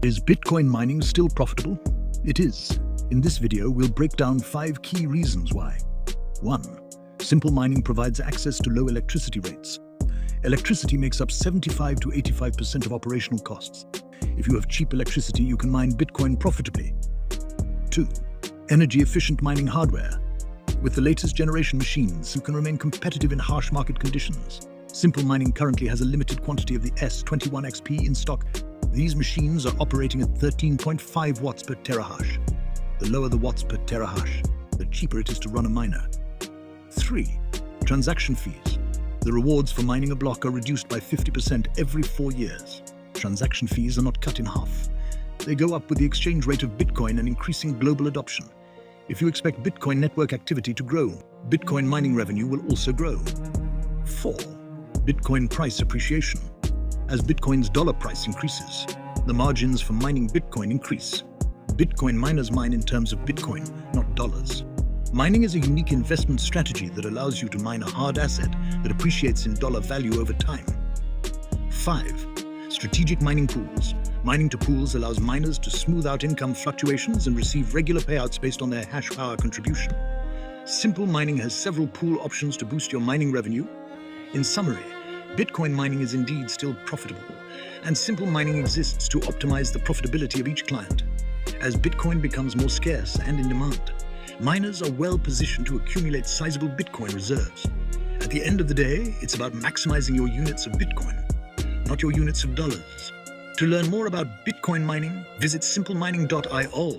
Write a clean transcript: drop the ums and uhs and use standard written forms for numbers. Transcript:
Is Bitcoin mining still profitable? It is. In this video, we'll break down 5 key reasons why. 1. Simple mining provides access to low electricity rates. Electricity makes up 75 to 85% of operational costs. If you have cheap electricity, you can mine Bitcoin profitably. 2. Energy-efficient mining hardware. With the latest generation machines, you can remain competitive in harsh market conditions. Simple mining currently has a limited quantity of the S21XP in stock. These machines are operating at 13.5 watts per terahash. The lower the watts per terahash, the cheaper it is to run a miner. 3. Transaction fees. The rewards for mining a block are reduced by 50% every 4 years. Transaction fees are not cut in half. They go up with the exchange rate of Bitcoin and increasing global adoption. If you expect Bitcoin network activity to grow, Bitcoin mining revenue will also grow. 4. Bitcoin price appreciation. As Bitcoin's dollar price increases, the margins for mining Bitcoin increase. Bitcoin miners mine in terms of Bitcoin, not dollars. Mining is a unique investment strategy that allows you to mine a hard asset that appreciates in dollar value over time. 5. Strategic mining pools. Mining to pools allows miners to smooth out income fluctuations and receive regular payouts based on their hash power contribution. Simple mining has several pool options to boost your mining revenue. In summary, Bitcoin mining is indeed still profitable, and simple mining exists to optimize the profitability of each client. As Bitcoin becomes more scarce and in demand, miners are well positioned to accumulate sizable Bitcoin reserves. At the end of the day, it's about maximizing your units of Bitcoin, not your units of dollars. To learn more about Bitcoin mining, visit simplemining.io.